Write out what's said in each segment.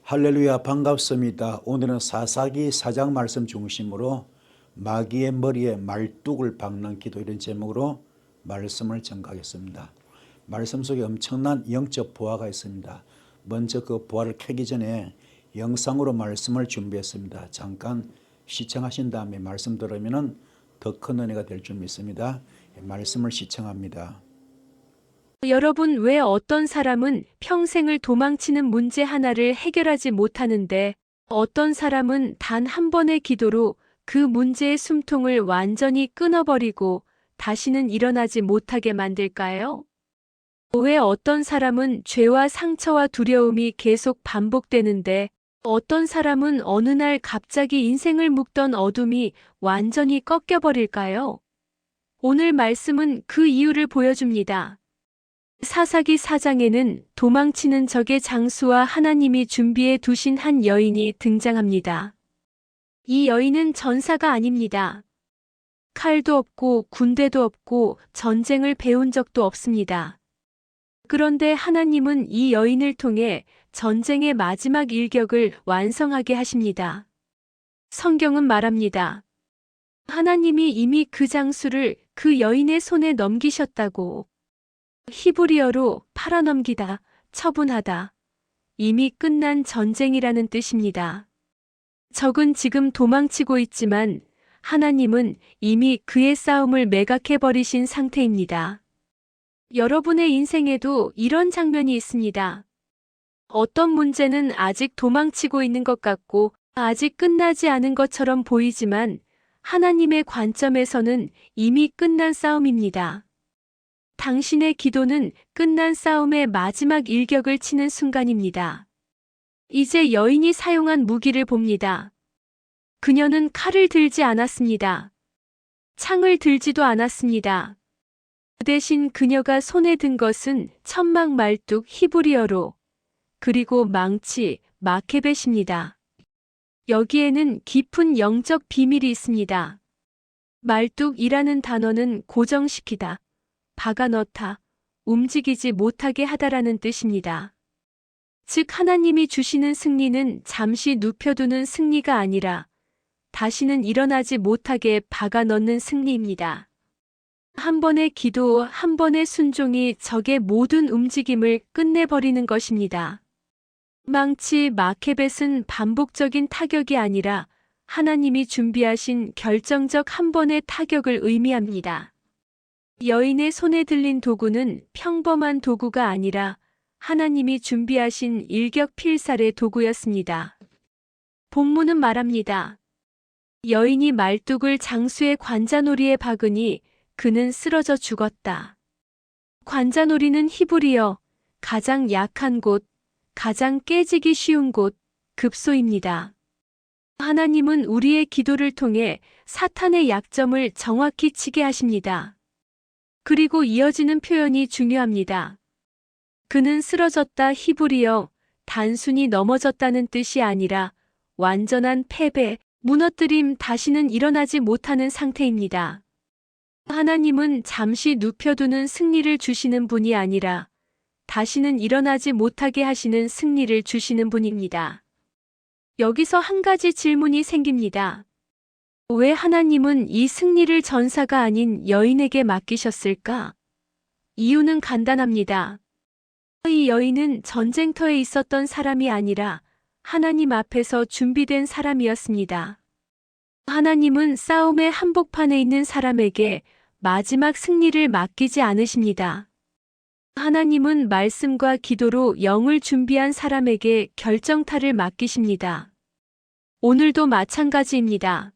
할렐루야, 반갑습니다. 오늘은 사사기 4장 말씀 중심으로 마귀의 머리에 말뚝을 박는 기도, 이런 제목으로 말씀을 전가하겠습니다. 말씀 속에 엄청난 영적 보화가 있습니다. 먼저 그 보화를 캐기 전에 영상으로 말씀을 준비했습니다. 잠깐 시청하신 다음에 말씀 들으면 더 큰 은혜가 될 줄 믿습니다. 말씀을 시청합니다. 여러분, 왜 어떤 사람은 평생을 도망치는 문제 하나를 해결하지 못하는데 어떤 사람은 단 한 번의 기도로 그 문제의 숨통을 완전히 끊어버리고 다시는 일어나지 못하게 만들까요? 왜 어떤 사람은 죄와 상처와 두려움이 계속 반복되는데 어떤 사람은 어느 날 갑자기 인생을 묶던 어둠이 완전히 꺾여버릴까요? 오늘 말씀은 그 이유를 보여줍니다. 사사기 4장에는 도망치는 적의 장수와 하나님이 준비해 두신 한 여인이 등장합니다. 이 여인은 전사가 아닙니다. 칼도 없고 군대도 없고 전쟁을 배운 적도 없습니다. 그런데 하나님은 이 여인을 통해 전쟁의 마지막 일격을 완성하게 하십니다. 성경은 말합니다. 하나님이 이미 그 장수를 그 여인의 손에 넘기셨다고. 히브리어로 팔아넘기다, 처분하다. 이미 끝난 전쟁이라는 뜻입니다. 적은 지금 도망치고 있지만 하나님은 이미 그의 싸움을 매각해버리신 상태입니다. 여러분의 인생에도 이런 장면이 있습니다. 어떤 문제는 아직 도망치고 있는 것 같고 아직 끝나지 않은 것처럼 보이지만 하나님의 관점에서는 이미 끝난 싸움입니다. 당신의 기도는 끝난 싸움의 마지막 일격을 치는 순간입니다. 이제 여인이 사용한 무기를 봅니다. 그녀는 칼을 들지 않았습니다. 창을 들지도 않았습니다. 그 대신 그녀가 손에 든 것은 천막 말뚝, 히브리어로, 그리고 망치, 마케벳입니다. 여기에는 깊은 영적 비밀이 있습니다. 말뚝이라는 단어는 고정시키다, 박아 넣다, 움직이지 못하게 하다라는 뜻입니다. 즉 하나님이 주시는 승리는 잠시 눕혀두는 승리가 아니라 다시는 일어나지 못하게 박아 넣는 승리입니다. 한 번의 기도, 한 번의 순종이 적의 모든 움직임을 끝내버리는 것입니다. 망치, 마케벳은 반복적인 타격이 아니라 하나님이 준비하신 결정적 한 번의 타격을 의미합니다. 여인의 손에 들린 도구는 평범한 도구가 아니라 하나님이 준비하신 일격필살의 도구였습니다. 본문은 말합니다. 여인이 말뚝을 장수의 관자놀이에 박으니 그는 쓰러져 죽었다. 관자놀이는 히브리어, 가장 약한 곳, 가장 깨지기 쉬운 곳, 급소입니다. 하나님은 우리의 기도를 통해 사탄의 약점을 정확히 치게 하십니다. 그리고 이어지는 표현이 중요합니다. 그는 쓰러졌다, 히브리어, 단순히 넘어졌다는 뜻이 아니라 완전한 패배, 무너뜨림, 다시는 일어나지 못하는 상태입니다. 하나님은 잠시 눕혀두는 승리를 주시는 분이 아니라 다시는 일어나지 못하게 하시는 승리를 주시는 분입니다. 여기서 한 가지 질문이 생깁니다. 왜 하나님은 이 승리를 전사가 아닌 여인에게 맡기셨을까? 이유는 간단합니다. 이 여인은 전쟁터에 있었던 사람이 아니라 하나님 앞에서 준비된 사람이었습니다. 하나님은 싸움의 한복판에 있는 사람에게 마지막 승리를 맡기지 않으십니다. 하나님은 말씀과 기도로 영을 준비한 사람에게 결정타를 맡기십니다. 오늘도 마찬가지입니다.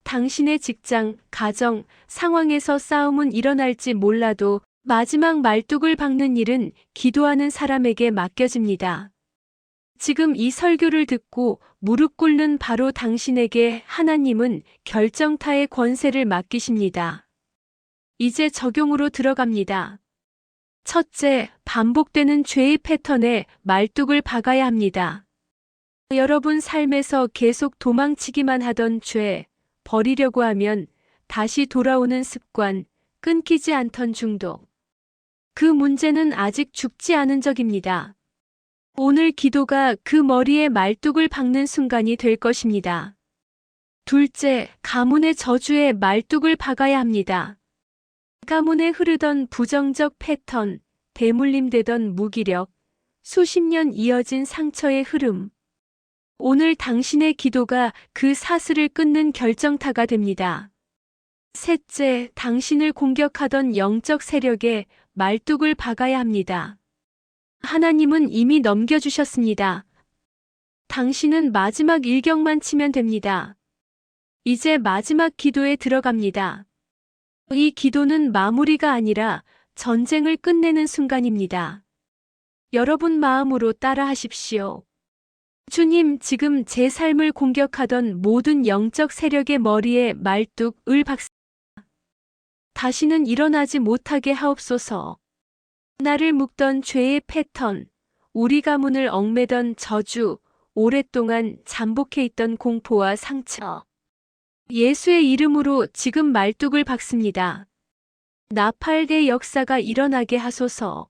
당신의 직장, 가정, 상황에서 싸움은 일어날지 몰라도 마지막 말뚝을 박는 일은 기도하는 사람에게 맡겨집니다. 지금 이 설교를 듣고 무릎 꿇는 바로 당신에게 하나님은 결정타의 권세를 맡기십니다. 이제 적용으로 들어갑니다. 첫째, 반복되는 죄의 패턴에 말뚝을 박아야 합니다. 여러분 삶에서 계속 도망치기만 하던 죄, 버리려고 하면 다시 돌아오는 습관, 끊기지 않던 중독. 그 문제는 아직 죽지 않은 적입니다. 오늘 기도가 그 머리에 말뚝을 박는 순간이 될 것입니다. 둘째, 가문의 저주에 말뚝을 박아야 합니다. 가문에 흐르던 부정적 패턴, 대물림되던 무기력, 수십 년 이어진 상처의 흐름. 오늘 당신의 기도가 그 사슬을 끊는 결정타가 됩니다. 셋째, 당신을 공격하던 영적 세력에 말뚝을 박아야 합니다. 하나님은 이미 넘겨주셨습니다. 당신은 마지막 일격만 치면 됩니다. 이제 마지막 기도에 들어갑니다. 이 기도는 마무리가 아니라 전쟁을 끝내는 순간입니다. 여러분 마음으로 따라 하십시오. 주님, 지금 제 삶을 공격하던 모든 영적 세력의 머리에 말뚝을 박습니다. 다시는 일어나지 못하게 하옵소서. 나를 묶던 죄의 패턴, 우리 가문을 얽매던 저주, 오랫동안 잠복해 있던 공포와 상처. 예수의 이름으로 지금 말뚝을 박습니다. 나팔의 역사가 일어나게 하소서.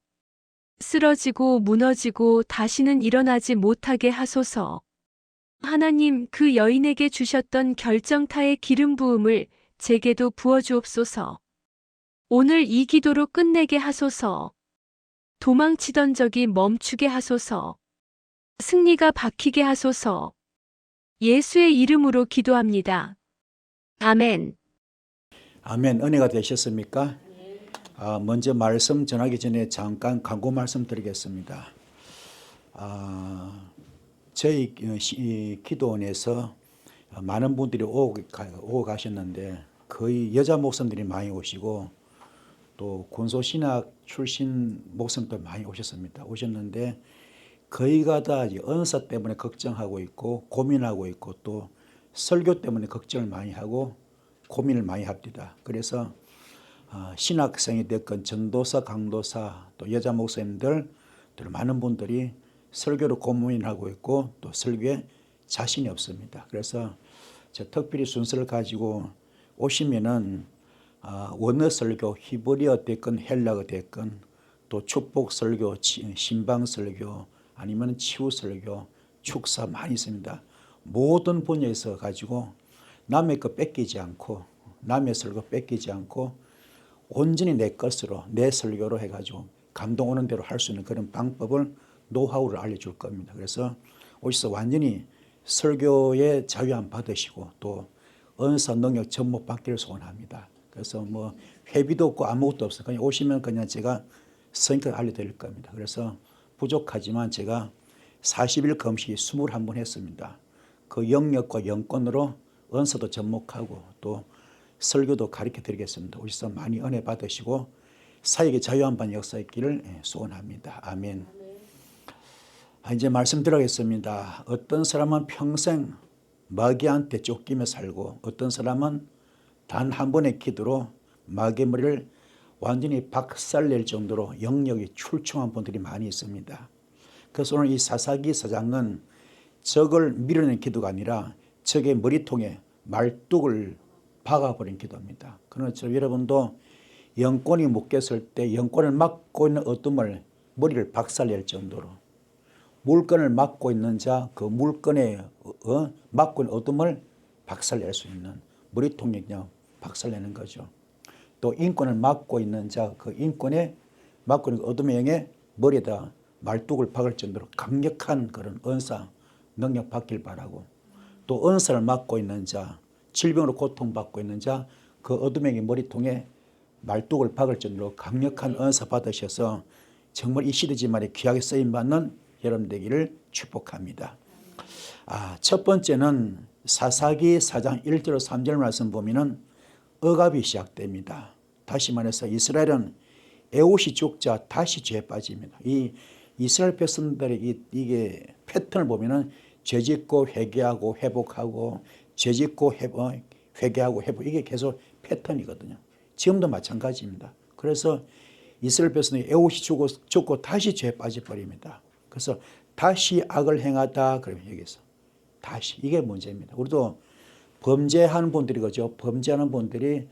쓰러지고 무너지고 다시는 일어나지 못하게 하소서. 하나님, 그 여인에게 주셨던 결정타의 기름 부음을 제게도 부어주옵소서. 오늘 이 기도로 끝내게 하소서. 도망치던 적이 멈추게 하소서. 승리가 박히게 하소서. 예수의 이름으로 기도합니다. 아멘. 아멘. 은혜가 되셨습니까? 먼저 말씀 전하기 전에 잠깐 광고 말씀 드리겠습니다. 저희 기도원에서 많은 분들이 오고 가셨는데 거의 여자 목사님들이 많이 오시고 또 군소신학 출신 목사님도 많이 오셨는데 거의가 다 은사 때문에 걱정하고 있고 고민하고 있고 또 설교 때문에 걱정을 많이 하고 고민을 많이 합니다. 그래서 신학생이 됐건 전도사, 강도사 또 여자 목사님들 많은 분들이 설교로 고민하고 있고 또 설교에 자신이 없습니다. 그래서 특별히 순서를 가지고 오시면은 원어 설교, 히브리어 됐건 헬라어 됐건 또 축복 설교, 신방 설교 아니면 치유 설교, 축사 많이 있습니다. 모든 분야에서 가지고 남의 거 뺏기지 않고 남의 설교 뺏기지 않고 온전히 내 것으로 내 설교로 해가지고 감동 오는 대로 할 수 있는 그런 방법을 노하우를 알려줄 겁니다. 그래서 오셔서 완전히 설교의 자유함 받으시고 또 은사 능력 접목 받기를 소원합니다. 그래서 뭐 회비도 없고 아무것도 없어요. 그냥 오시면 그냥 제가 성격 알려드릴 겁니다. 그래서 부족하지만 제가 40일 금식 21번 했습니다. 그 영역과 영권으로 은사도 접목하고 또 설교도 가르쳐 드리겠습니다. 오셔서 많이 은혜 받으시고 사역의 자유한 반 역사 있기를 소원합니다. 아멘. 이제 말씀드리겠습니다. 어떤 사람은 평생 마귀한테 쫓기며 살고 어떤 사람은 단 한 번의 기도로 마귀의 머리를 완전히 박살낼 정도로 영역이 출중한 분들이 많이 있습니다. 그래서 오늘 이 사사기 사장은 적을 밀어내는 기도가 아니라 적의 머리통에 말뚝을 박아버린 기도입니다. 그러나 여러분도 영권이 묶였을 때 영권을 막고 있는 어둠을 머리를 박살낼 정도로 물건을 막고 있는 자 그 물건에 막고 있는 어둠을 박살낼 수 있는 머리통에 그냥 박살내는 거죠. 또 인권을 막고 있는 자 그 인권에 막고 있는 어둠의 영에 머리에다 말뚝을 박을 정도로 강력한 그런 은사 능력 받길 바라고 또 은사를 막고 있는 자 질병으로 고통받고 있는 자 그 어둠의 영의 머리통에 말뚝을 박을 정도로 강력한 은사 받으셔서 정말 이 시대지만에 귀하게 쓰임받는 여러분 되기를 축복합니다. 첫 번째는 사사기 4장 1절 3절 말씀 보면은 억압이 시작됩니다. 다시 말해서 이스라엘은 애옷이 죽자 다시 죄에 빠집니다. 이 이스라엘 백성들의 이게 패턴을 보면은 죄짓고 회개하고 회복하고 죄짓고 회개하고 회복 이게 계속 패턴이거든요. 지금도 마찬가지입니다. 그래서 이스라엘 백성이 애옷이 죽고 다시 죄에 빠져버립니다. 그래서 다시 악을 행하다 그러면 여기서 다시 이게 문제입니다. 우리도 범죄하는 분들이 그죠. 범죄하는 분들이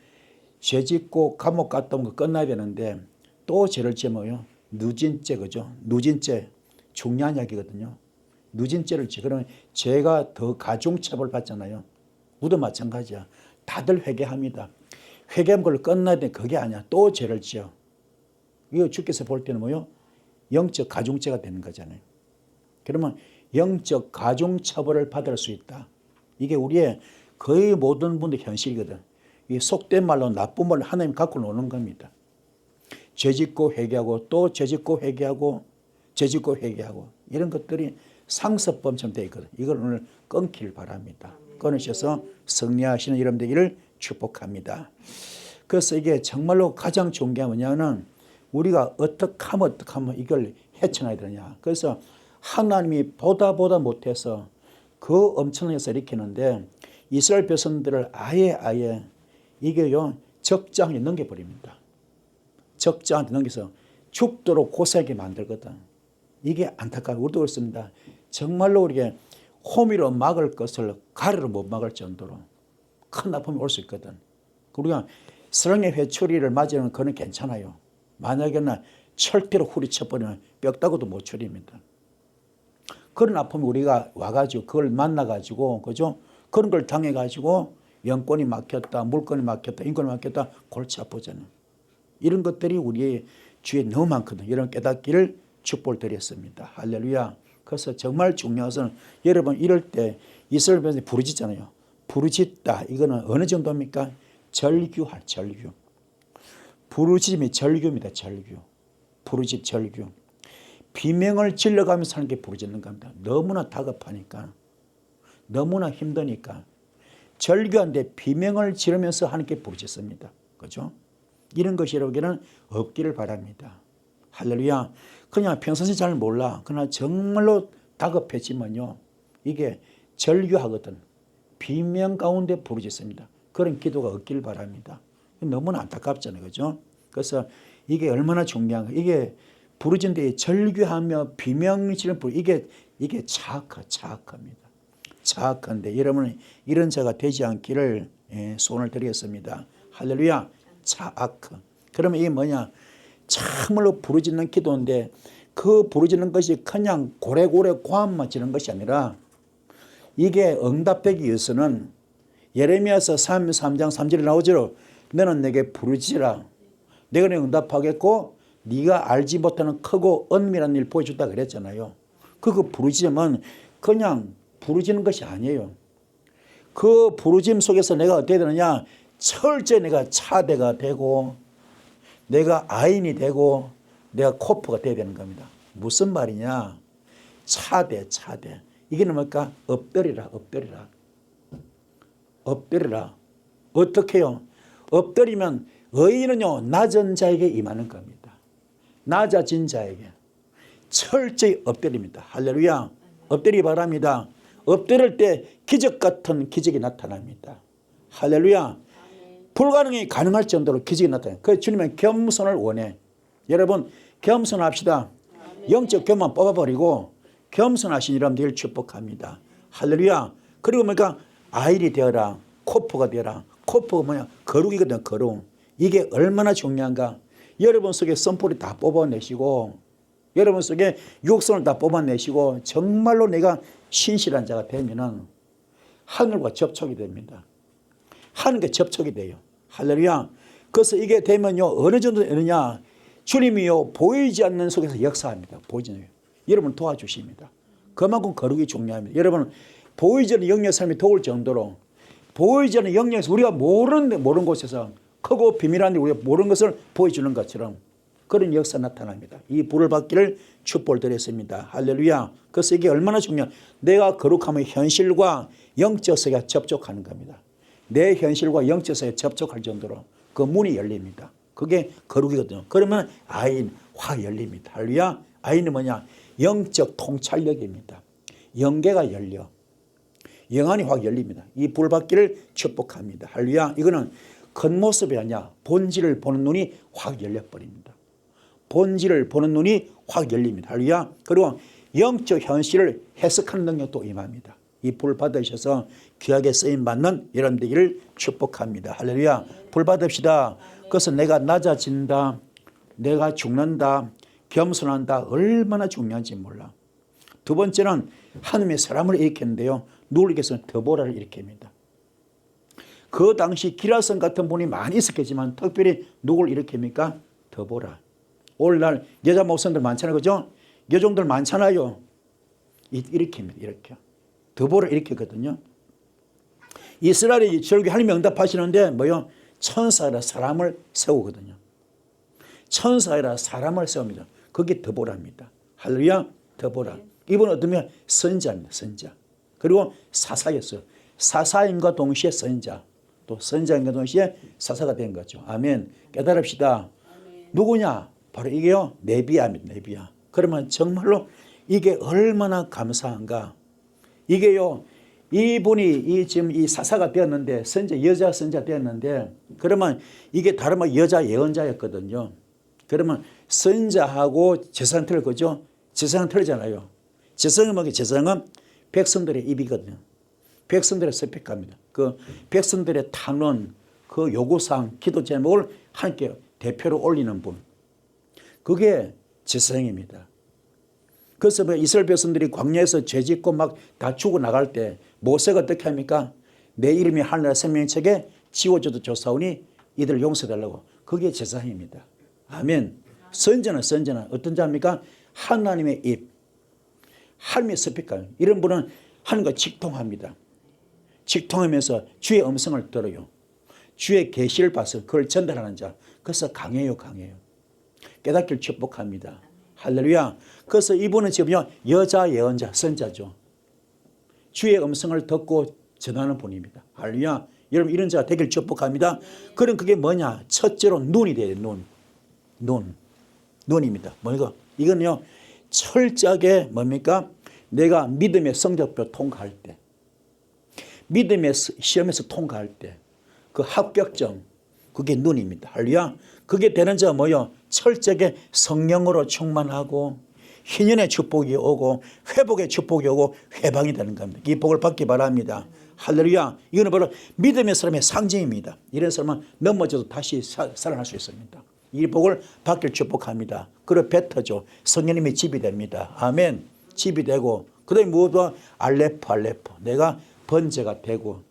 죄짓고 감옥 갔다 온 거 끝나야 되는데 또 죄를 지으면요. 누진죄 그죠. 누진죄 중요한 이야기거든요. 늦은 죄를 지. 그러면 죄가 더 가중처벌 받잖아요. 우도 마찬가지야. 다들 회개합니다. 회개한 걸 끝나야 돼. 그게 아니야. 또 죄를 지어. 이거 주께서 볼 때는 뭐요? 영적 가중죄가 되는 거잖아요. 그러면 영적 가중처벌을 받을 수 있다. 이게 우리의 거의 모든 분들 현실이거든. 이 속된 말로 나쁜 말을 하나님 갖고 노는 겁니다. 죄짓고 회개하고 또 죄짓고 회개하고 죄짓고 회개하고 이런 것들이 상습범처럼 되어 있거든. 이걸 오늘 끊길 바랍니다. 끊으셔서 승리하시는 여러분 되기를 축복합니다. 그래서 이게 정말로 가장 좋은 게 뭐냐면 우리가 어떻게 하면 이걸 헤쳐나야 되느냐. 그래서 하나님이 보다 못해서 그 엄청난 것을 일으키는데 이스라엘 백성들을 아예 이게요 적장에 넘겨버립니다. 적장한테 넘겨서 죽도록 고생하게 만들거든. 이게 안타까워. 우리도 그렇습니다. 정말로 우리에게 호미로 막을 것을 가래로 못 막을 정도로 큰 아픔이 올 수 있거든. 우리가 성의 회초리를 맞으면 그건 괜찮아요. 만약에는 철대로 후리쳐버리면 뼈다구도 못 추립니다. 그런 아픔이 우리가 와가지고 그걸 만나가지고 그죠? 그런 걸 당해가지고 영권이 막혔다, 물건이 막혔다, 인권이 막혔다, 골치 아프잖아요. 이런 것들이 우리의 주위에 너무 많거든요. 이런 깨닫기를 축복을 드렸습니다. 할렐루야. 그래서 정말 중요한 것은 여러분 이럴 때 이스라엘 백성이 부르짖잖아요. 부르짖다. 이거는 어느 정도입니까? 절규할 절규. 부르짖음이 절규입니다. 절규. 부르짖 절규. 비명을 질러가면서 하는 게 부르짖는 겁니다. 너무나 다급하니까. 너무나 힘드니까. 절규한데 비명을 지르면서 하는 게 부르짖습니다. 그죠? 이런 것이 여러분에게는 없기를 바랍니다. 할렐루야. 그냥 평상시 잘 몰라. 그러나 정말로 다급해지면요. 이게 절규하거든. 비명 가운데 부르짖습니다. 그런 기도가 없기를 바랍니다. 너무나 안타깝잖아요. 그죠? 그래서 이게 얼마나 중요한 거예요. 이게 부르짖는데 절규하며 비명 지르는 이게 차악합니다. 차악한데 여러분은 이런 자가 되지 않기를 소원을 드리겠습니다. 할렐루야. 차악. 그러면 이게 뭐냐? 참으로 부르짖는 기도인데 그 부르짖는 것이 그냥 고래고래 고함만 지는 것이 아니라 이게 응답되기 위해서는 예레미야서 3장 3절에 나오죠. 너는 내게 부르짖으라. 내가 네 응답하겠고 네가 알지 못하는 크고 은밀한 일 보여준다 그랬잖아요. 그 부르짖음은 그냥 부르짖는 것이 아니에요. 그 부르짖음 속에서 내가 어떻게 되느냐? 철저히 내가 차대가 되고 내가 아인이 되고 내가 코프가 돼야 되는 겁니다. 무슨 말이냐? 차대. 이게 뭡니까? 엎드리라. 어떻게 해요? 엎드리면 의인은요 낮은 자에게 임하는 겁니다. 낮아진 자에게 철저히 엎드립니다. 할렐루야. 엎드리기 바랍니다. 엎드릴 때 기적 같은 기적이 나타납니다. 할렐루야. 불가능이 가능할 정도로 기적이 나타나요. 그래서 주님은 겸손을 원해. 여러분 겸손합시다. 영적 겸손만 뽑아버리고 겸손하신 여러분들 축복합니다. 할렐루야. 그리고 뭐니까 아일이 되어라. 코프가 되어라. 코프가 뭐냐? 거룩이거든. 거룩. 이게 얼마나 중요한가. 여러분 속에 선포를 다 뽑아내시고 여러분 속에 육성을 다 뽑아내시고 정말로 내가 신실한 자가 되면은 하늘과 접촉이 됩니다. 하늘과 접촉이 돼요. 할렐루야. 그래서 이게 되면요 어느 정도 되느냐? 주님이요 보이지 않는 속에서 역사합니다. 보이지 않는. 여러분 도와주십니다. 그만큼 거룩이 중요합니다. 여러분 보이지 않는 영역 삶이 도울 정도로 보이지 않는 영역에서 우리가 모르는 곳에서 크고 비밀한 데 우리가 모르는 것을 보여주는 것처럼 그런 역사 나타납니다. 이 불을 받기를 축복을 드렸습니다. 할렐루야. 그래서 이게 얼마나 중요한 내가 거룩하면 현실과 영적 세계가 접촉하는 겁니다. 내 현실과 영적 세계에 접촉할 정도로 그 문이 열립니다. 그게 거룩이거든요. 그러면 아인 확 열립니다. 할렐루야. 아인은 뭐냐? 영적 통찰력입니다. 영계가 열려. 영안이 확 열립니다. 이 불 받기를 축복합니다. 할렐루야. 이거는 겉모습이 아니야. 본질을 보는 눈이 확 열려버립니다. 본질을 보는 눈이 확 열립니다. 할렐루야. 그리고 영적 현실을 해석하는 능력도 임합니다. 이 불 받으셔서 귀하게 쓰임받는 여러분 되기를 축복합니다. 할렐루야. 불 받읍시다. 그래서 내가 낮아진다. 내가 죽는다. 겸손한다. 얼마나 중요한지 몰라. 두 번째는 하나님의 사람을 일으켰는데요. 누굴 일으켰어요? 드보라를 일으킵니다. 그 당시 기라성 같은 분이 많이 있었겠지만 특별히 누굴 일으킵니까? 드보라. 오늘날 여자 목사님들 많잖아요. 그죠? 여종들 많잖아요. 일으킵니다. 일으켜. 드보라 일으켰거든요. 이스라엘이 절기 하나님이 응답하시는데 뭐요? 천사라 사람을 세우거든요. 천사라 사람을 세웁니다. 그게 드보라입니다. 할렐루야. 드보라. 이분은 어떠면 선자입니다. 선자. 그리고 사사였어요. 사사임과 동시에 선자. 또 선자임과 동시에 사사가 된 거죠. 아멘. 깨달읍시다. 아멘. 누구냐? 바로 이게요. 네비야입니다. 네비야. 그러면 정말로 이게 얼마나 감사한가. 이게요. 이분이 지금 이 사사가 되었는데 선자 여자 선자 되었는데 그러면 이게 다른 말 여자 예언자였거든요. 그러면 선자하고 제사장 틀 거죠. 제사장 틀잖아요. 제사장은 뭐게? 제사장은 백성들의 입이거든요. 백성들의 스피커입니다. 그 백성들의 탄원, 그 요구사항, 기도 제목을 함께 대표로 올리는 분. 그게 제사장입니다. 그래서 뭐 이스라엘 백성들이 광야에서 죄짓고 막 다 죽어나갈 때 모세가 어떻게 합니까? 내 이름이 하늘나라 생명책에 지워져도 좋사오니 이들을 용서해달라고. 그게 제사장입니다. 아멘. 선자는 어떤 자입니까? 하나님의 입, 하나님의 스피커. 이런 분은 하나님과 직통합니다. 직통하면서 주의 음성을 들어요. 주의 계시를 봐서 그걸 전달하는 자. 그래서 강해요. 깨닫기를 축복합니다. 할렐루야. 그래서 이분은 지금요 여자 예언자 선자죠. 주의 음성을 듣고 전하는 분입니다. 할렐루야. 여러분 이런 자가 되길 축복합니다. 그럼 그게 뭐냐? 첫째로 눈이 돼요. 눈입니다. 뭐가? 이건요 철저하게 뭡니까? 내가 믿음의 성적표 통과할 때, 믿음의 시험에서 통과할 때 그 합격점, 그게 눈입니다. 할렐루야. 그게 되는 자가 뭐요? 철저하게 성령으로 충만하고 희년의 축복이 오고 회복의 축복이 오고 회방이 되는 겁니다. 이 복을 받기 바랍니다. 할렐루야. 이거는 바로 믿음의 사람의 상징입니다. 이런 사람은 넘어져도 다시 살아날 수 있습니다. 이 복을 받길 축복합니다. 그리고 뱉어줘. 성령님의 집이 됩니다. 아멘. 집이 되고 그다음에 무엇보다 알레프 내가 번제가 되고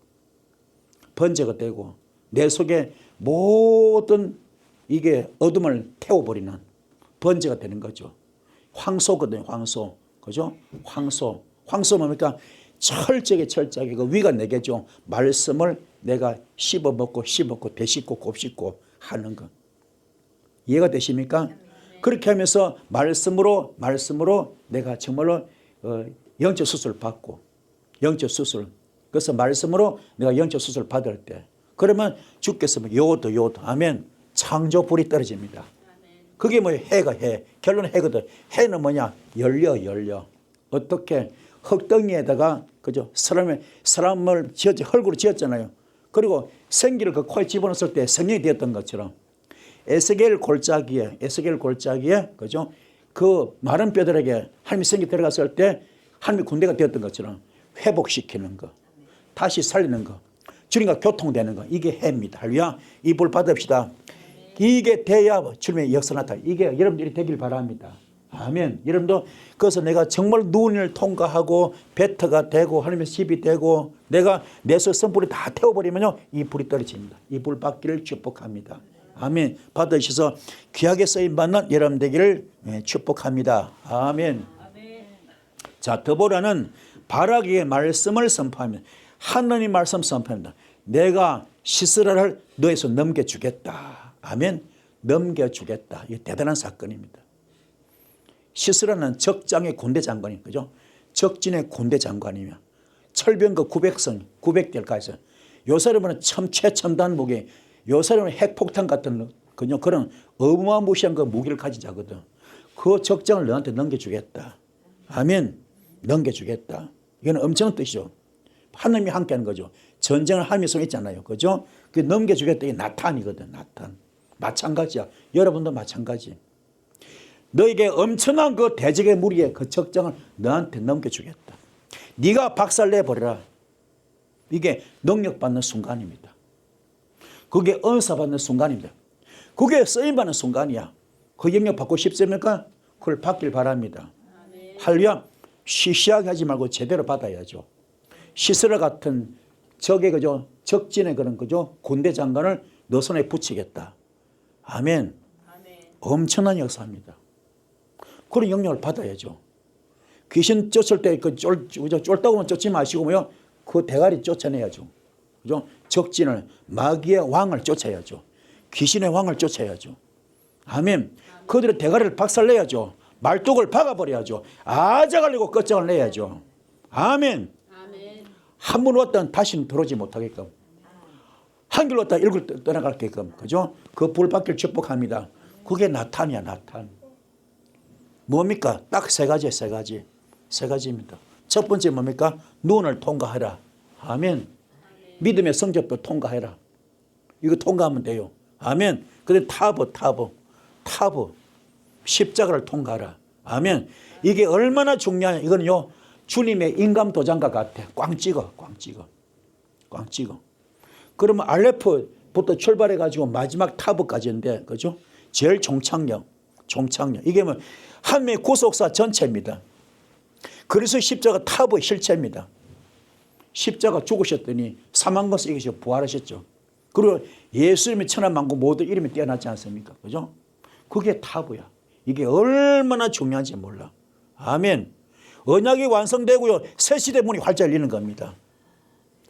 내 속에 모든 이게 어둠을 태워버리는 번제가 되는 거죠. 황소거든요. 황소. 그죠? 황소 뭡니까? 철저하게 그 위가 내게죠. 말씀을 내가 씹어먹고 되씹고 곱씹고 하는 것. 이해가 되십니까? 그렇게 하면서 말씀으로 내가 정말로 영적 수술 받고 영적 수술. 그래서 말씀으로 내가 영적 수술 받을 때 그러면 주께서 요도 아멘. 창조불이 떨어집니다. 그게 뭐예요? 해. 결론은 해거든. 해는 뭐냐? 열려. 어떻게? 흙덩이에다가 그죠? 사람을 흙으로 지었잖아요. 그리고 생기를 그 코에 집어넣었을 때 생명이 되었던 것처럼 에스겔 골짜기에 그죠? 그 마른 뼈들에게 하나님이 생기 들어갔을 때 하나님의 군대가 되었던 것처럼 회복시키는 거, 다시 살리는 거, 주님과 교통되는 거, 이게 해입니다. 할렐루야. 이 볼 받읍시다. 이게 돼야 주님의 역사 나타나. 이게 여러분들이 되길 바랍니다. 아멘. 여러분도 그래서 내가 정말 눈을 통과하고 베터가 되고 하나님의 집이 되고 내가 내 속 성불이 다 태워버리면요 이 불이 떨어집니다. 이 불 받기를 축복합니다. 아멘. 받으셔서 귀하게 쓰임받는 여러분 되기를 축복합니다. 아멘. 자, 드보라는 바라기의 말씀을 선포합니다. 하나님 말씀 선포합니다. 내가 시스라를 너의 손 넘겨주겠다. 아멘. 넘겨주겠다. 이게 대단한 사건입니다. 시스라는 적장의 군대 장관이 그죠? 적진의 군대 장관이며 철병거 900대까지 요 사람은 최첨단 무기, 요 사람은 핵폭탄 같은 그런 어마무시한 그 무기를 가진 자거든. 그 적장을 너한테 넘겨주겠다. 아멘. 넘겨주겠다. 이건 엄청난 뜻이죠. 하나님이 함께하는 거죠. 전쟁을 하나님의 손에 있잖아요. 그죠? 그 넘겨주겠다. 이게 나탄이거든. 나탄. 마찬가지야. 여러분도 마찬가지. 너에게 엄청난 그 대적의 무리의 그 적장을 너한테 넘겨주겠다. 네가 박살내버려라. 이게 능력받는 순간입니다. 그게 은사받는 순간입니다. 그게 쓰임받는 순간이야. 그 영역 받고 싶습니까? 그걸 받길 바랍니다. 할렐루야. 시시하게 하지 말고 제대로 받아야죠. 시스라 같은 적의 그죠 적진의 그런 그죠 군대 장관을 너 손에 붙이겠다. 아멘. 엄청난 역사입니다. 그런 영향을 받아야죠. 귀신 쫓을 때 그 쫄다고만 쫓지 마시고 뭐요 그 대가리 쫓아내야죠. 그죠? 적진을 마귀의 왕을 쫓아야죠. 귀신의 왕을 쫓아야죠. 아멘. 그들의 대가리를 박살내야죠. 말뚝을 박아버려야죠. 아작을내고 끝장을 내야죠. 아멘. 한 번 왔다는 다시는 들어오지 못하게끔. 한 길 왔다 일길 떠나갈게끔. 그죠? 그 불밖을 축복합니다. 그게 나탄이야, 나탄. 뭡니까? 딱 세 가지, 세 가지. 세 가지입니다. 첫 번째 뭡니까? 눈을 통과하라. 아멘. 믿음의 성적표 통과해라. 이거 통과하면 돼요. 아멘. 근데 타브. 십자가를 통과하라. 아멘. 이게 얼마나 중요하냐. 이거는요, 주님의 인감 도장과 같아. 꽝 찍어. 그러면 알레프부터 출발해가지고 마지막 타브까지인데, 그죠? 제일 종착역. 이게 뭐, 하나님의 구속사 전체입니다. 그래서 십자가 타브의 실체입니다. 십자가 죽으셨더니 사망 것을 이기시고 부활하셨죠. 그리고 예수님의 천하만국 모두 이름이 뛰어나지 않습니까? 그죠? 그게 타브야. 이게 얼마나 중요한지 몰라. 아멘. 언약이 완성되고요. 새 시대 문이 활짝 열리는 겁니다.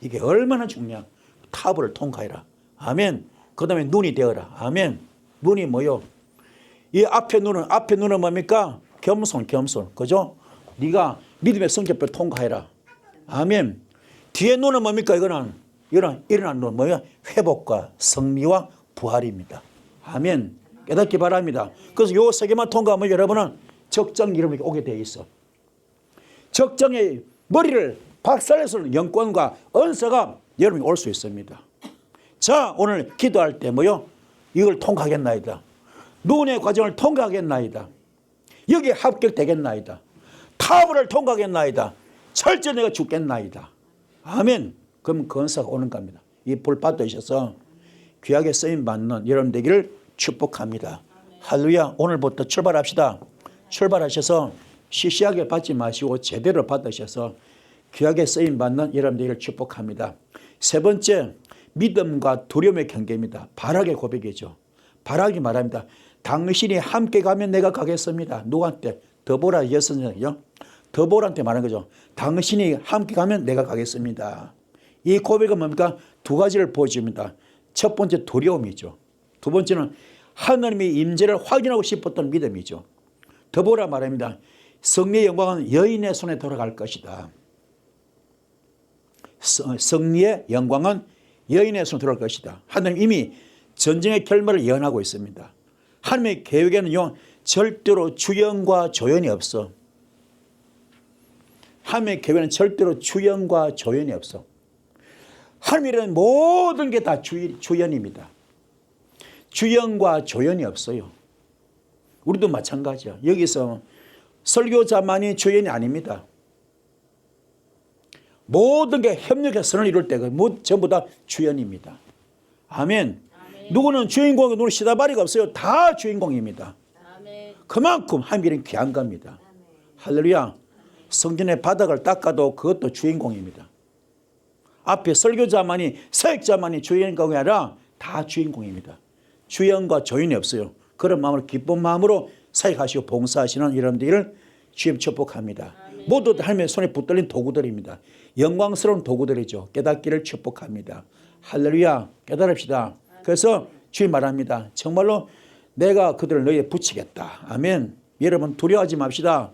이게 얼마나 중요한 타브를 통과해라. 아멘. 그 다음에 눈이 되어라. 아멘. 눈이 뭐요? 이 앞에 눈은 뭡니까? 겸손. 그죠? 네가 믿음의 성격표 통과해라. 아멘. 뒤에 눈은 뭡니까? 이거는 일어난 눈 뭐야? 회복과 승리와 부활입니다. 아멘. 깨닫기 바랍니다. 그래서 요 세 개만 통과하면 여러분은 적정 이름이 오게 돼 있어. 적정의 머리를 박살내서는 영권과 은사가 여러분이 올 수 있습니다. 자, 오늘 기도할 때 뭐요? 이걸 통과하겠나이다. 눈의 과정을 통과하겠나이다. 여기에 합격되겠나이다. 타브를 통과하겠나이다. 철저히 내가 죽겠나이다. 아멘. 그럼 그 은사가 오는 겁니다. 이 불 받으셔서 귀하게 쓰임 받는 여러분 되기를 축복합니다. 할렐루야. 오늘부터 출발합시다. 출발하셔서 시시하게 받지 마시고 제대로 받으셔서 귀하게 쓰임 받는 여러분 되기를 축복합니다. 세 번째, 믿음과 두려움의 경계입니다. 바락의 고백이죠. 바락이 말합니다. 당신이 함께 가면 내가 가겠습니다. 누구한테? 더보라 여선이요. 더보라한테 말하는 거죠. 당신이 함께 가면 내가 가겠습니다. 이 고백은 뭡니까? 두 가지를 보여줍니다. 첫 번째 두려움이죠. 두 번째는 하나님의 임재를 확인하고 싶었던 믿음이죠. 더보라 말합니다. 승리의 영광은 여인의 손에 돌아갈 것이다. 승리의 영광은 여인의 손에 돌아갈 것이다. 하나님 이미 전쟁의 결말을 예언하고 있습니다. 하나님의 계획에는요, 절대로 주연과 조연이 없어. 하나님의 계획에는 절대로 주연과 조연이 없어. 하나님이라는 모든 게 다 주연입니다. 주연과 조연이 없어요. 우리도 마찬가지야. 여기서 설교자만이 주연이 아닙니다. 모든 게 협력해서 선을 이룰 때가 전부 다 주연입니다. 아멘. 누구는 주인공이고 누구는 시다바리가 없어요. 다 주인공입니다. 그만큼 하나님은 귀한 겁니다. 할렐루야. 성전의 바닥을 닦아도 그것도 주인공입니다. 앞에 설교자만이 사역자만이 주인공이 아니라 다 주인공입니다. 주연과 조연이 없어요. 그런 마음으로 기쁜 마음으로 사역하시고 봉사하시는 여러분들을 주님 축복합니다. 모두 하나님의 손에 붙들린 도구들입니다. 영광스러운 도구들이죠. 깨닫기를 축복합니다. 할렐루야. 깨달읍시다. 그래서 주님 말합니다. 정말로 내가 그들을 너희에 붙이겠다. 아멘. 여러분 두려워하지 맙시다.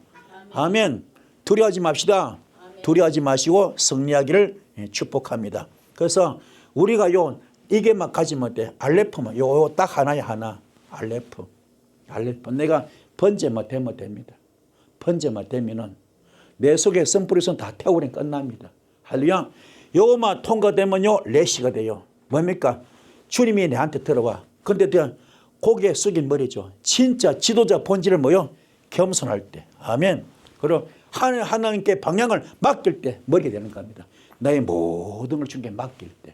아멘. 두려워하지 맙시다. 두려워하지 마시고 승리하기를 축복합니다. 그래서 우리가 이게만 가지면 돼. 알레프만 요 딱 하나야 하나. 알레프. 내가 번제만 되면 됩니다. 번제만 되면은 내 속에 선뿌리선 다 태우면 끝납니다. 할렐루야. 요거만 통과되면요 레시가 돼요. 뭡니까? 주님이 내한테 들어와. 근데 고개 숙인 머리죠. 진짜 지도자 본질을 뭐요? 겸손할 때. 아멘. 그리고 하나님께 방향을 맡길 때 머리가 되는 겁니다. 나의 모든 걸 주님께 맡길 때.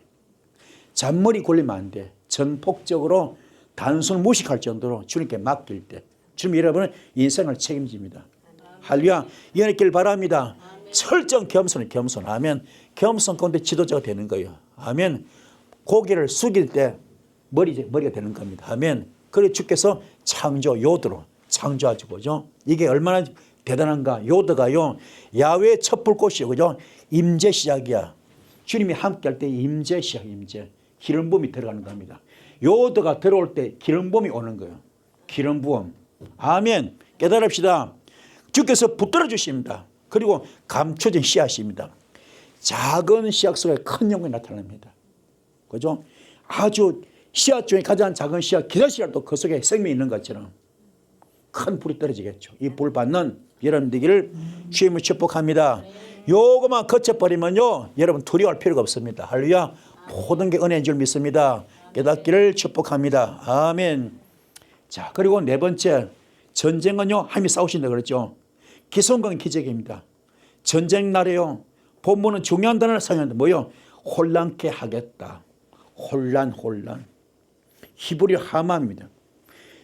잔머리 굴리면 안 돼. 전폭적으로 단순 무식할 정도로 주님께 맡길 때. 주님 여러분은 인생을 책임집니다. 할렐루야. 이해했길 바랍니다. 철저한 겸손. 아멘. 겸손 가운데 지도자가 되는 거예요. 아멘. 고개를 숙일 때 머리가 되는 겁니다. 아멘. 그래 주께서 요드로 창조하죠. 그죠? 이게 얼마나 대단한가. 요드가요. 야외 첫 불꽃이요. 그죠? 임재 시작이야. 주님이 함께 할 때 임재 시작, 임재. 기름 부음이 들어가는 겁니다. 요드가 들어올 때 기름 부음이 오는 거예요. 기름 부음. 아멘. 깨달읍시다. 주께서 붙들어 주십니다. 그리고 감춰진 씨앗입니다. 작은 씨앗 속에 큰 영광이 나타납니다. 그죠? 아주 씨앗 중에 가장 작은 씨앗, 기다 씨앗도 그 속에 생명이 있는 것처럼 큰 불이 떨어지겠죠. 이 불 받는 여러분 되기를 주님을 축복합니다. 요것만 거쳐버리면요, 여러분 두려워할 필요가 없습니다. 할렐루야. 모든 게 은혜인 줄 믿습니다. 깨닫기를 축복합니다. 아멘. 자, 그리고 네 번째, 전쟁은요, 하나님이 싸우신다 그랬죠. 기성관 기적입니다. 전쟁 날에요, 본문은 중요한 단어를 사용하는데 뭐요? 혼란케 하겠다. 혼란. 히브리 하마입니다.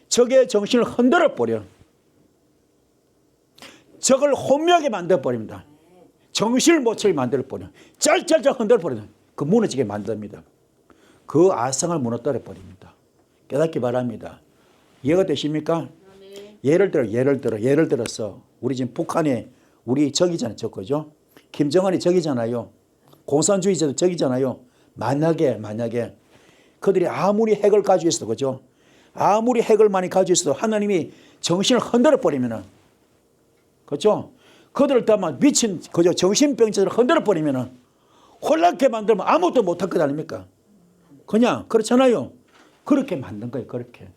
적의 정신을 흔들어 버려. 적을 혼미하게 만들어 버립니다. 정신을 못 차리게 만들어 버려. 짤짤짤 흔들어 버려. 그 무너지게 만듭니다. 그 아성을 무너뜨려 버립니다. 깨닫기 바랍니다. 이해가 되십니까? 예를 들어서 우리 지금 북한이 우리 적이잖아요. 그죠? 김정은이 적이잖아요. 공산주의자도 적이잖아요. 만약에 그들이 아무리 핵을 가지고 있어도, 그죠? 아무리 핵을 많이 가지고 있어도 하나님이 정신을 흔들어 버리면은, 그죠? 그들을 다 미친, 그죠? 정신병자를 흔들어 버리면은 혼란케 만들면 아무것도 못할 것 아닙니까? 그냥 그렇잖아요. 그렇게 만든 거예요. 그렇게.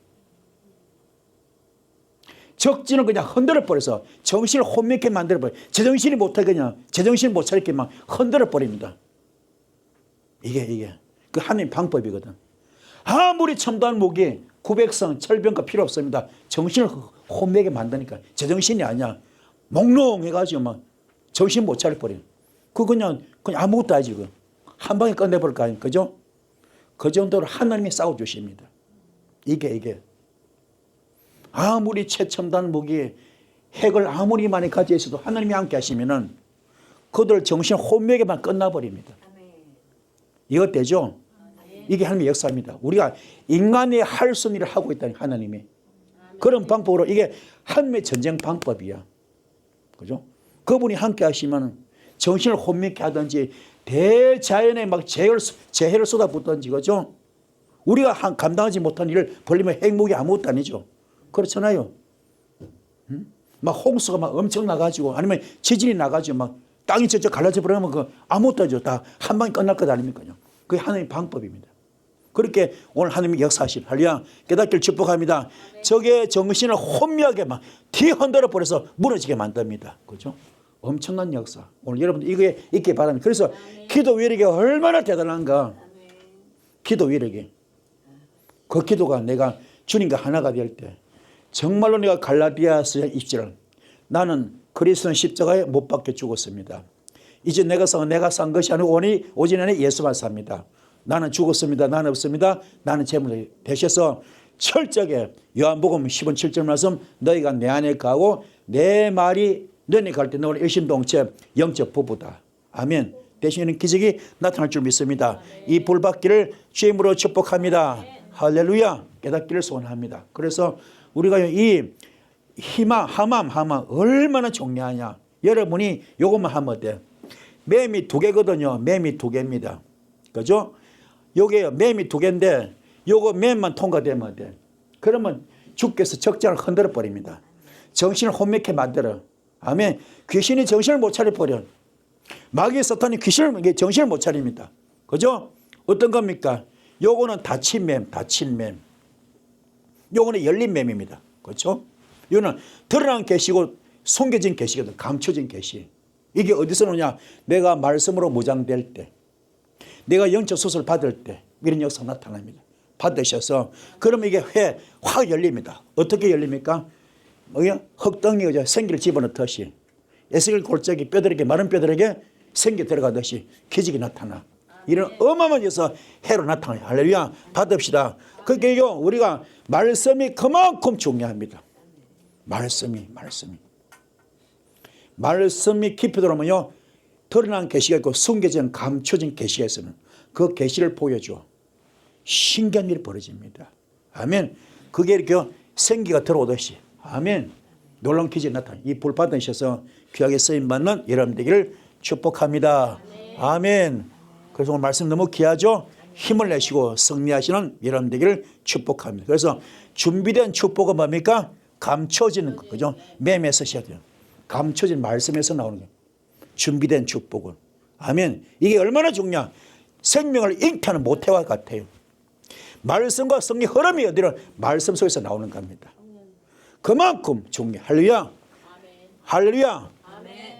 적진을 그냥 흔들어 버려서 정신을 혼미하게 만들어 버려. 제정신이 못하게 그냥 제정신을 못 차리게 막 흔들어 버립니다. 이게 그 하나님 방법이거든. 아무리 첨단 무기, 구백성, 철병가 필요 없습니다. 정신을 혼미하게 만드니까 제정신이 아니야. 몽롱해가지고 막 정신 못 차려 버려. 그냥 아무것도 아니지. 한 방에 끝내버릴 거 아니에요. 그죠? 그 정도로 하나님이 싸워주십니다. 이게. 아무리 최첨단 무기, 핵을 아무리 많이 가지고 있어도 하나님이 함께 하시면은 그들 정신 혼미하게만 끝나버립니다. 이것 되죠? 이게 하나님의 역사입니다. 우리가 인간이 할 수 없는 일을 하고 있다니 하나님이. 그런 방법으로 이게 하나님의 전쟁 방법이야. 그죠? 그분이 함께 하시면 정신을 혼미케 하든지 대자연에 막 재해를 쏟아붓든지, 그죠? 우리가 감당하지 못한 일을 벌리면 핵무기 아무것도 아니죠. 그렇잖아요. 막 홍수가 막 엄청 나가지고 아니면 지진이 나가지고 막 땅이 저쪽 갈라져 버리면 그 아무것도 아니죠. 다 한 방에 끝날 것 아닙니까요? 그게 하나님의 방법입니다. 그렇게 오늘 하나님이 역사하실 할렐루야 깨닫기를 축복합니다. 적의 정신을 혼미하게 막 뒤흔들어 버려서 무너지게 만듭니다. 그죠? 엄청난 역사. 오늘 여러분들 이거에 있기 바랍니다. 그래서 기도 위력이 얼마나 대단한가. 기도 위력이. 그 기도가 내가 주님과 하나가 될 때 정말로 내가 갈라디아서 입지를 나는 그리스도는 십자가에 못 박혀 죽었습니다. 이제 내가 산 것이 아니고 오직 안에 예수만 삽니다. 나는 죽었습니다. 나는 없습니다. 나는 재물이 되셔서 철저하게 요한복음 10분 7절 말씀 너희가 내 안에 가고 내 말이 너희 갈 때 너는 일심동체 영적 부부다. 아멘. 되시는 기적이 나타날 줄 믿습니다. 이 불받기를 주임으로 축복합니다. 할렐루야. 깨닫기를 소원합니다. 그래서 우리가 이 하맘 얼마나 중요하냐. 여러분이 요것만 하면 돼. 맴이 2개거든요. 맴이 2개입니다. 그죠? 요게 맴이 2개인데 요거 맴만 통과되면 돼. 그러면 주께서 적장을 흔들어 버립니다. 정신을 혼미케 만들어. 아멘. 귀신이 정신을 못 차려 버려. 마귀 사탄이 정신을 못 차립니다. 그죠? 어떤 겁니까? 요거는 닫힌 맴. 요거는 열린 맴입니다. 그렇죠? 이거는 드러난 계시고 숨겨진 계시거든. 감춰진 계시. 이게 어디서 오냐? 내가 말씀으로 무장될 때, 내가 영적 수술을 받을 때 이런 역사가 나타납니다. 받으셔서 그러면 이게 확 열립니다. 어떻게 열립니까? 흙덩이가 생기를 집어넣듯이 에스겔 골짜기 뼈들에게 마른 뼈들에게 생기 들어가듯이 기적이 나타나. 이런 어마어마한 역사 해로 나타나요. 할렐루야. 받읍시다. 그게 우리가 말씀이 그만큼 중요합니다. 말씀이. 말씀이 깊이 들어오면요, 드러난 계시가 있고 숨겨진 감춰진 계시가 있으면 그 계시를 보여줘. 신기한 일이 벌어집니다. 아멘. 그게 이렇게 생기가 들어오듯이. 아멘. 놀라운 기적이 나타나. 이 불 받으셔서 귀하게 쓰임받는 여러분 되기를 축복합니다. 아멘. 그래서 오늘 말씀 너무 귀하죠? 힘을 내시고 승리하시는 여러분 되기를 축복합니다. 그래서 준비된 축복은 뭡니까? 감춰지는 거죠. 매매 쓰셔야 돼요. 감춰진 말씀에서 나오는 거예요. 준비된 축복은. 아멘. 이게 얼마나 중요한 생명을 잉태하는 모태와 같아요. 말씀과 성령 흐름이 어디로 말씀 속에서 나오는 겁니다. 그만큼 중요해. 할렐루야. 할렐루야.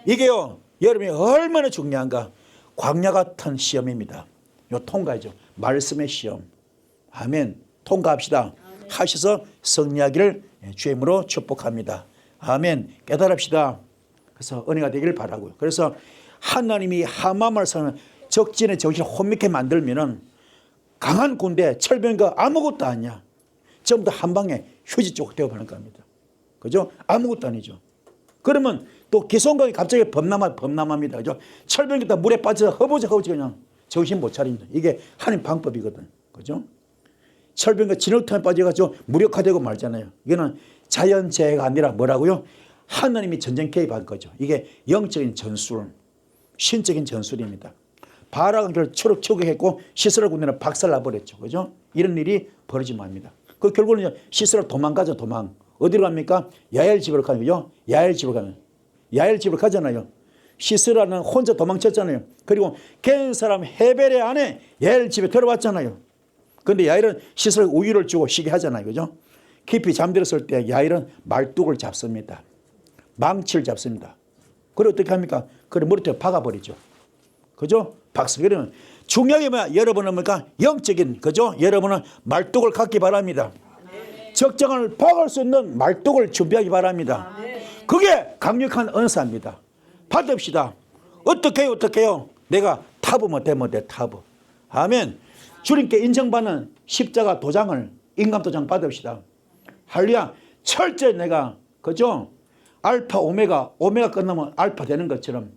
이게요, 여러분이 얼마나 중요한가. 광야 같은 시험입니다. 요 통과죠. 말씀의 시험. 아멘. 통과합시다. 하셔서 승리하기를 주의 이름으로 축복합니다. 아멘. 깨달읍시다. 그래서 은혜가 되기를 바라고요. 그래서 하나님이 하마을 사는 적진의 정신을 혼미케 만들면은 강한 군대 철병과 아무것도 아니야. 전부 다 한 방에 휴지 쪽 되어버릴 겁니다. 그죠? 아무것도 아니죠. 그러면 또 기성강이 갑자기 범람합니다. 그죠? 철병이 다 물에 빠져서 허버져 그냥 정신 못 차립니다. 이게 하나님 방법이거든. 그죠? 철병과 진흙탕에 빠져가지고 무력화되고 말잖아요. 이거는 자연재해가 아니라 뭐라고요? 하나님이 전쟁 개입한 거죠. 이게 영적인 전술, 신적인 전술입니다. 바락은 그걸 추격했고 시스라 군대는 박살나버렸죠. 그죠? 이런 일이 벌어지면 합니다. 그 결국은 시스라 도망가죠. 도망. 어디로 갑니까? 야엘 집으로 가요. 야엘 집으로 가면. 야엘 집으로 가잖아요. 시스라는 혼자 도망쳤잖아요. 그리고 겐 사람 헤벨의 아내 야엘 집에 들어왔잖아요. 그런데 야엘은 시스라에 우유를 주고 쉬게 하잖아요. 그죠? 깊이 잠들었을 때 야엘은 말뚝을 잡습니다. 망치를 잡습니다. 그리고 어떻게 합니까? 그걸 머리통에 박아버리죠. 그죠? 박수. 그러면 중요한 게 뭐야? 여러분은 뭡니까? 영적인, 그죠? 여러분은 말뚝을 갖기 바랍니다. 적정을 박을 수 있는 말뚝을 준비하기 바랍니다. 그게 강력한 은사입니다. 받읍시다. 어떻게 해요? 내가 타부면 되면 돼. 타부. 아멘. 주님께 인정받는 십자가 도장을, 인감도장 받읍시다. 할렐루야. 철저히 내가, 그죠? 알파 오메가 끝나면 알파 되는 것처럼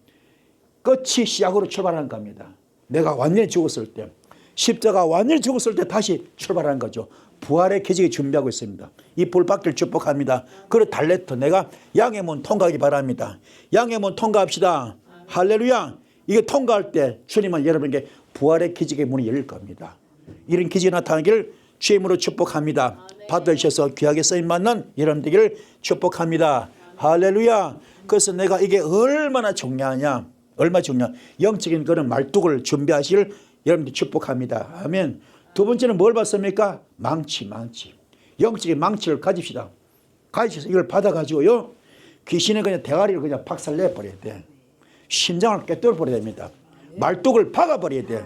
끝이 시작으로 출발하는 겁니다. 내가 완전히 죽었을 때, 십자가 완전히 죽었을 때 다시 출발하는 거죠. 부활의 기적이 준비하고 있습니다. 이 불받기를 축복합니다. 그리고 달레트, 내가 양의 문 통과하기 바랍니다. 양의 문 통과합시다. 할렐루야. 이게 통과할 때 주님은 여러분에게 부활의 기적의 문이 열릴 겁니다. 이런 기적이 나타나기를 주의 이름으로 축복합니다. 받으셔서 귀하게 쓰임받는 여러분 되기를 축복합니다. 할렐루야. 그래서 내가 이게 얼마나 중요하냐. 얼마나 중요하냐. 영적인 그런 말뚝을 준비하실 여러분들 축복합니다. 아멘. 두 번째는 뭘 받습니까? 망치. 영적인 망치를 가집시다. 가지셔서 이걸 받아가지고요. 귀신의 그냥 대가리를 그냥 박살내버려야 돼. 심장을 깨뜨려버려야 됩니다. 말뚝을 박아버려야 돼.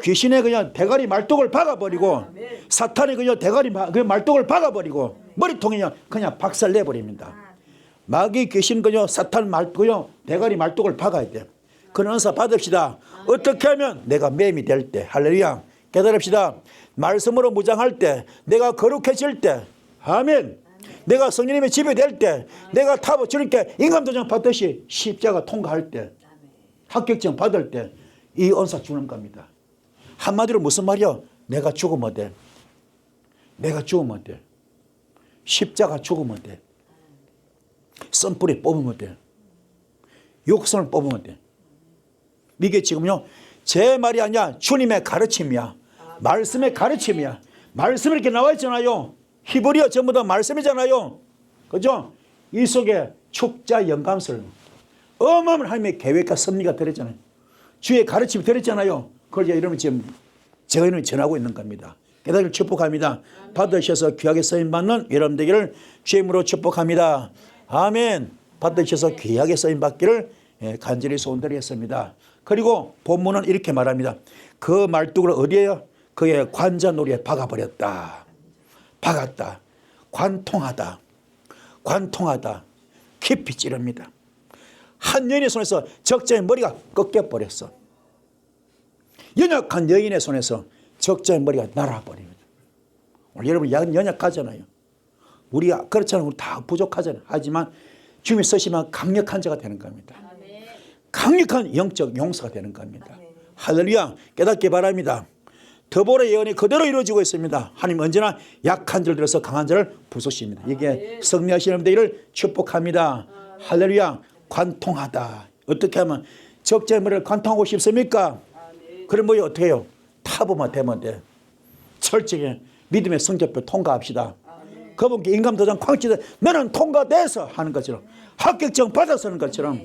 귀신의 그냥 대가리 말뚝을 박아버리고 사탄의 그냥 대가리 말뚝을 박아버리고 머리통에 그냥 박살내버립니다. 마귀 귀신 그냥 사탄 대가리 말뚝을 박아야 돼. 그런 은사 받읍시다. 어떻게 하면 내가 맴이 될 때, 할렐루야. 깨달읍시다. 말씀으로 무장할 때, 내가 거룩해질 때, 아멘. 내가 성령님의 집이 될 때, 내가 타고 주님께 인감도장 받듯이 십자가 통과할 때, 합격증 받을 때, 이 은사 주는 겁니다. 한마디로 무슨 말이야? 내가 죽으면 돼. 내가 죽으면 돼. 십자가 죽으면 돼. 썬뿌리 뽑으면 돼. 육선을 뽑으면 돼. 이게 지금요, 제 말이 아니야. 주님의 가르침이야. 말씀의 가르침이야. 말씀이 이렇게 나와 있잖아요. 히브리어 전부 다 말씀이잖아요. 그죠? 이 속에 축자 영감설, 어마어마한 하나님의 계획과 섭리가 들었잖아요. 주의 가르침이 들었잖아요. 그걸 이러면 지금 제가 이름을 전하고 있는 겁니다. 깨달음을 축복합니다. 받으셔서 귀하게 쓰임받는 여러분 되기를 주의 이름으로 축복합니다. 아멘. 받으셔서 귀하게 쓰임받기를 간절히 소원드리겠습니다. 그리고 본문은 이렇게 말합니다. 그 말뚝을 어디에요? 그의 관자놀이에 박아버렸다. 박았다. 관통하다. 깊이 찌릅니다. 한 여인의 손에서 적자의 머리가 꺾여버렸어. 연약한 여인의 손에서 적자의 머리가 날아버립니다. 오늘 여러분 연약하잖아요. 우리가 그렇잖아요. 우리 다 부족하잖아요. 하지만 주님이 쓰시면 강력한 자가 되는 겁니다. 강력한 영적 용서가 되는 겁니다. 할렐루야. 깨닫기 바랍니다. 더보라 예언이 그대로 이루어지고 있습니다. 하나님 언제나 약한 자를 들어서 강한 자를 부수십니다. 이게 승리하시는 분들을 축복합니다. 할렐루야. 관통하다. 어떻게 하면 적자의 머리를 관통하고 싶습니까? 그럼 뭐 어떻게 해요? 타보만 되면 돼. 철저히 믿음의 성적표 통과합시다. 그분께 인감도장 광치대 너는 통과돼서 하는 것처럼 합격증 받아서 하는 것처럼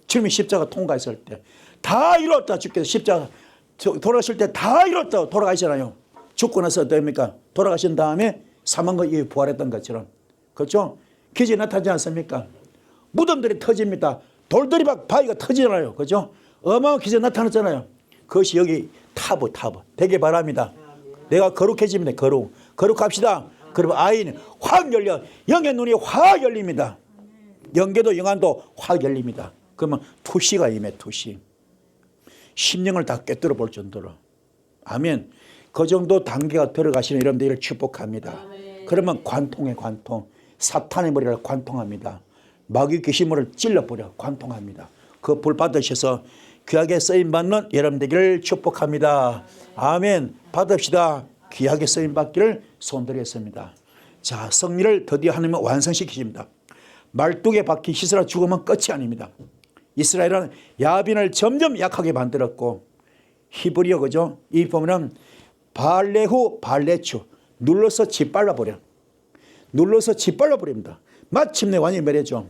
주님이 십자가 통과했을 때 다 이뤘다. 주께서 십자가 돌아가실 때 다 이뤘다 돌아가시잖아요. 죽고 나서 어떻습니까? 돌아가신 다음에 사망과 이후에 부활했던 것처럼. 그렇죠? 기적이 나타나지 않습니까? 무덤들이 터집니다. 돌들이 막 바위가 터지잖아요. 그렇죠? 어마어마한 기적이 나타났잖아요. 그것이 여기 타보 되게 바랍니다. 내가 거룩해집니다. 거룩합시다. 그러면 아이는 확 열려. 영의 눈이 확 열립니다. 영계도 영안도 확 열립니다. 그러면 투시가 임해. 투시. 심령을 다 꿰뚫어 볼 정도로. 아멘. 그 정도 단계가 들어가시는 여러분들을 축복합니다. 그러면 관통해. 관통. 사탄의 머리를 관통합니다. 마귀 귀신물을 찔러버려. 관통합니다. 그 불 받으셔서 귀하게 쓰임받는 여러분들을 축복합니다. 아멘. 받읍시다. 귀하게 쓰임받기를 손드렸습니다. 자, 승리를 드디어 하나님은 완성시키십니다. 말뚝에 박힌 시스라 죽으면 끝이 아닙니다. 이스라엘은 야빈을 점점 약하게 만들었고 히브리어 그죠? 이 보면은 발레후 발레추 눌러서 짓밟아버려. 눌러서 짓밟아버립니다. 마침내 완전히 멸해져.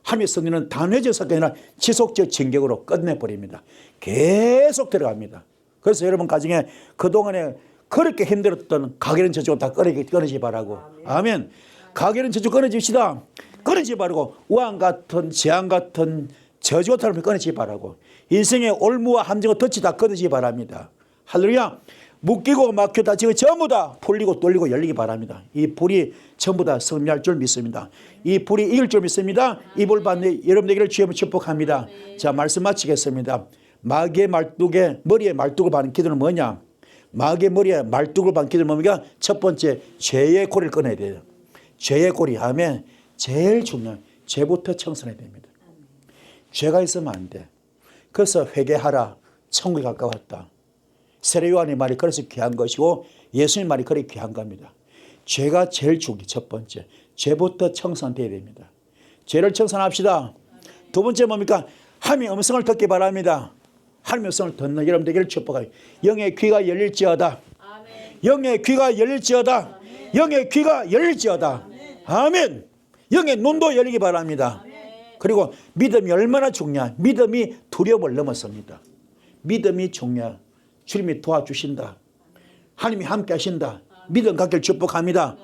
하나님의 승리는 단회적 사건이 아니라 지속적 진격으로 끝내버립니다. 계속 들어갑니다. 그래서 여러분 가정에 그동안에 그렇게 힘들었던 가게는 저쪽 다 끊어지기 바라고. 아멘. 가게는 저쪽 끊어집시다. 끊어지기 바라고. 우한 같은 재앙 같은 저주 같은 사람을 끊어지기 바라고. 인생의 올무와 함정과 덫이 다 끊어지기 바랍니다. 할렐루야. 묶이고 막혀 다치고 전부 다 풀리고 뚫리고 열리기 바랍니다. 이 불이 전부 다 승리할 줄 믿습니다. 이 불이 이길 줄 믿습니다. 이 불 받는 여러분에게를 주님을 축복합니다. 자, 말씀 마치겠습니다. 마귀의 말뚝에 머리에 말뚝을 받는 기도는 뭐냐? 마귀의 머리에 말뚝을 받는 기도는 뭡니까? 첫 번째 죄의 고리를 끊어야 돼요. 죄의 고리 하면 제일 중요한 죄부터 청산해야 됩니다. 죄가 있으면 안 돼. 그래서 회개하라. 천국에 가까웠다. 세례요한의 말이 그래서 귀한 것이고 예수님의 말이 그렇게 귀한 겁니다. 죄가 제일 중요해. 첫 번째 죄부터 청산돼야 됩니다. 죄를 청산합시다. 두 번째 뭡니까? 하나님의 음성을 듣기 바랍니다. 하나님의 음성을 듣는 여러분 되기를 축복하여 영의 귀가 열릴지어다. 영의 귀가 열릴지어다. 영의 귀가 열릴지어다. 아멘. 영의 눈도 열리기 바랍니다. 그리고 믿음이 얼마나 중요한, 믿음이 두려움을 넘어섭니다. 믿음이 중요한. 주님이 도와주신다. 하나님이 함께 하신다. 믿음 갖기를 축복합니다.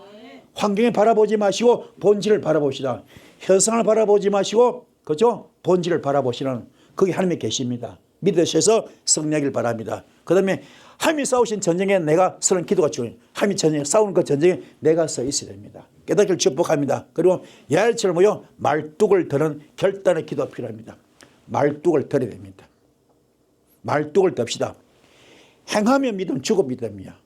환경에 바라보지 마시고 본질을 바라보시다. 현상을 바라보지 마시고 그죠? 본질을 바라보시는 거기 하나님이 계십니다. 믿으셔서 승리하길 바랍니다. 그 다음에 하나님이 싸우신 전쟁에 내가 서는 기도가 중요해요. 하나님이 전쟁에 싸우는 그 전쟁에 내가 서 있어야 됩니다. 깨닫기를 축복합니다. 그리고 야일처럼 모여 말뚝을 드는 결단의 기도가 필요합니다. 말뚝을 들어야 됩니다. 말뚝을 듭시다. 행하면 믿음 주고 믿음이야.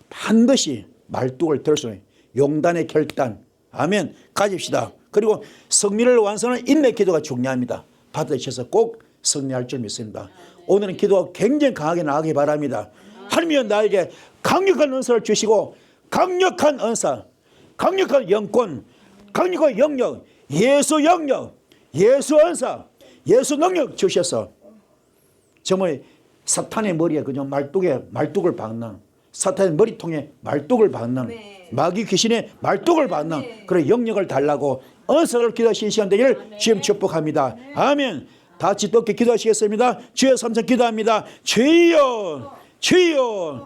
반드시 말뚝을 들 수 있는 용단의 결단. 아멘. 가집시다. 그리고 승리를 완성하는 인내 기도가 중요합니다. 받으셔서 꼭 승리할 줄 믿습니다. 오늘은 기도가 굉장히 강하게 나가기 바랍니다. 하나님이 나에게 강력한 은사를 주시고 강력한 은사, 강력한 영권, 강력한 영역, 예수 영역, 예수 은사, 예수 능력 주셔서 정말 사탄의 머리에 그냥 말뚝을 박는, 사탄의 머리통에 말뚝을 박는, 마귀 귀신의 말뚝을 박는 그런 영역을 달라고 은사를 기도하시는 시간 되기를 주님 축복합니다. 아멘. 다 같이 뜨겁게 기도하시겠습니다. 주여 삼성 기도합니다. 주여, 주여.